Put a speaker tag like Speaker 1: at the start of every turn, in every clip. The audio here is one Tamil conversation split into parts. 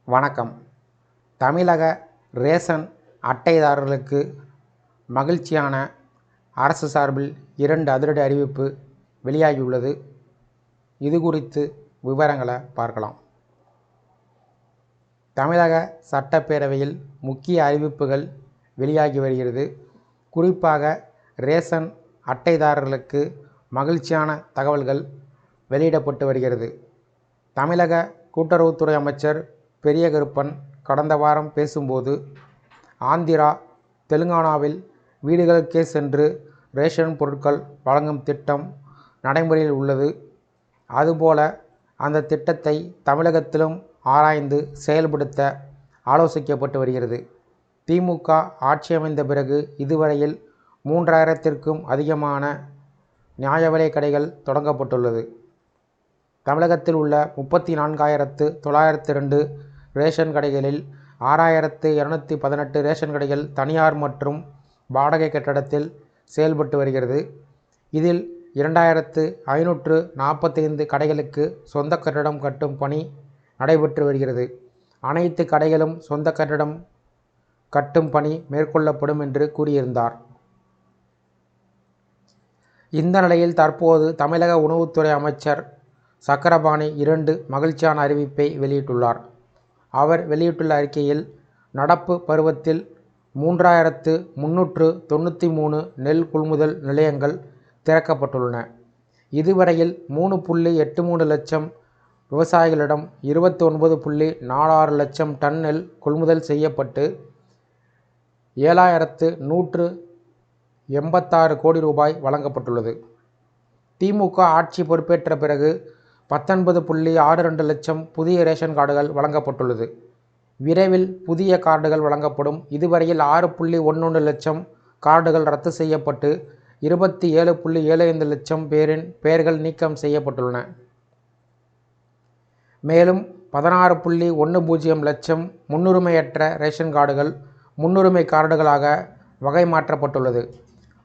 Speaker 1: வணக்கம். தமிழக ரேஷன் அட்டைதாரர்களுக்கு மகிழ்ச்சியான அரசு சார்பில் 2 அதிரடி அறிவிப்பு வெளியாகியுள்ளது. இது குறித்து விவரங்களை பார்க்கலாம். தமிழக சட்டப்பேரவையில் முக்கிய அறிவிப்புகள் வெளியாகி வருகிறது. குறிப்பாக ரேஷன் அட்டைதாரர்களுக்கு மகிழ்ச்சியான தகவல்கள் வெளியிடப்பட்டு வருகிறது. தமிழக கூட்டுறவுத்துறை அமைச்சர் பெரிய கருப்பன் கடந்த வாரம் பேசும்போது, ஆந்திரா, தெலுங்கானாவில் வீடுகளுக்கே சென்று ரேஷன் பொருட்கள் வழங்கும் திட்டம் நடைமுறையில் உள்ளது. அதுபோல அந்த திட்டத்தை தமிழகத்திலும் ஆராய்ந்து செயல்படுத்த ஆலோசிக்கப்பட்டு வருகிறது. திமுக ஆட்சி அமைந்த பிறகு இதுவரையில் 3000த்திற்கும் அதிகமான நியாய விலைக் கடைகள் தொடங்கப்பட்டுள்ளது. தமிழகத்தில் உள்ள 34,902 ரேஷன் கடைகளில் 6,218 ரேஷன் கடைகள் தனியார் மற்றும் வாடகை கட்டடத்தில் செயல்பட்டு வருகிறது. இதில் 2,545 கடைகளுக்கு சொந்த கட்டடம் கட்டும் பணி நடைபெற்று வருகிறது. அனைத்து கடைகளும் சொந்த கட்டடம் கட்டும் பணி மேற்கொள்ளப்படும் என்று கூறியிருந்தார். இந்த நிலையில் தற்போது தமிழக உணவுத்துறை அமைச்சர் சக்கரபாணி 2 மகிழ்ச்சியான அறிவிப்பை வெளியிட்டுள்ளார். அவர் வெளியிட்டுள்ள அறிக்கையில், நடப்பு பருவத்தில் 3,393 நெல் கொள்முதல் நிலையங்கள் திறக்கப்பட்டுள்ளன. இதுவரையில் 3.83 லட்சம் விவசாயிகளிடம் 29.46 லட்சம் டன் நெல் கொள்முதல் செய்யப்பட்டு 7,186 கோடி ரூபாய் வழங்கப்பட்டுள்ளது. திமுக ஆட்சி பொறுப்பேற்ற பிறகு 19.62 லட்சம் புதிய ரேஷன் கார்டுகள் வழங்கப்பட்டுள்ளது. விரைவில் புதிய கார்டுகள் வழங்கப்படும். இதுவரையில் 6.11 லட்சம் கார்டுகள் ரத்து செய்யப்பட்டு 27.75 லட்சம் பேரின் பெயர்கள் நீக்கம் செய்யப்பட்டுள்ளன. மேலும் 16.10 லட்சம் முன்னுரிமையற்ற ரேஷன் கார்டுகள் முன்னுரிமை கார்டுகளாக வகை மாற்றப்பட்டுள்ளது.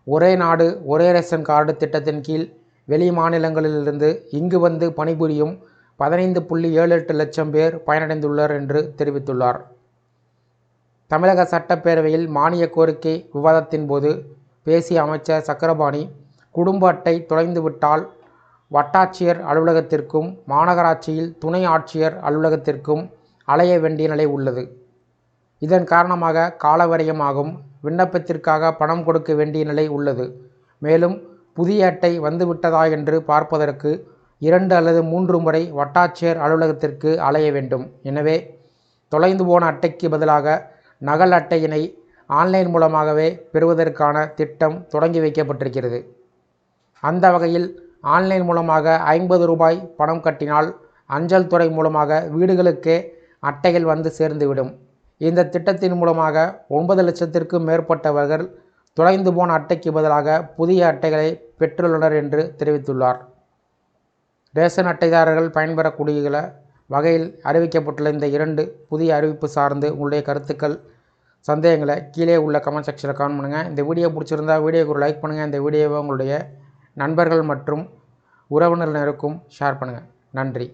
Speaker 1: ஒரே நாடு ஒரே ரேஷன் கார்டு திட்டத்தின் கீழ் வெளி மாநிலங்களிலிருந்து இங்கு வந்து பணிபுரியும் 15.78 லட்சம் பேர் பயனடைந்துள்ளனர் என்று தெரிவித்துள்ளார். தமிழக சட்டப்பேரவையில் மானிய கோரிக்கை விவாதத்தின் போது பேசிய அமைச்சர் சக்கரபாணி, குடும்ப அட்டை தொலைந்துவிட்டால் வட்டாட்சியர் அலுவலகத்திற்கும் மாநகராட்சியில் துணை ஆட்சியர் அலுவலகத்திற்கும் அலைய வேண்டிய நிலை உள்ளது. இதன் காரணமாக காலவிரயமாகும். விண்ணப்பத்திற்காக பணம் கொடுக்க வேண்டிய நிலை உள்ளது. மேலும் புதிய அட்டை வந்துவிட்டதா என்று பார்ப்பதற்கு 2 அல்லது 3 முறை வட்டாட்சியர் அலுவலகத்திற்கு அலைய வேண்டும். எனவே தொலைந்து போன அட்டைக்கு பதிலாக நகல் அட்டையினை ஆன்லைன் மூலமாகவே பெறுவதற்கான திட்டம் தொடங்கி வைக்கப்பட்டிருக்கிறது. அந்த வகையில் ஆன்லைன் மூலமாக 50 ரூபாய் பணம் கட்டினால் அஞ்சல் துறை மூலமாக வீடுகளுக்கே அட்டைகள் வந்து சேர்ந்துவிடும். இந்த திட்டத்தின் மூலமாக 9 லட்சத்திற்கும் மேற்பட்டவர்கள் தொலைந்து போன அட்டைக்கு பதிலாக புதிய அட்டைகளை பெற்றுள்ளனர் என்று தெரிவித்துள்ளார். ரேஷன் அட்டைதாரர்கள் பயன்பெறக்கூடிய வகையில் அறிவிக்கப்பட்டுள்ள இந்த 2 புதிய அறிவிப்பு சார்ந்து உங்களுடைய கருத்துக்கள், சந்தேகங்களை கீழே உள்ள கமெண்ட் செக்ஷனில் கமெண்ட் பண்ணுங்கள். இந்த வீடியோ பிடிச்சிருந்தா வீடியோக்கு ஒரு லைக் பண்ணுங்கள். இந்த வீடியோவை உங்களுடைய நண்பர்கள் மற்றும் உறவினர்களுக்கும் ஷேர் பண்ணுங்கள். நன்றி.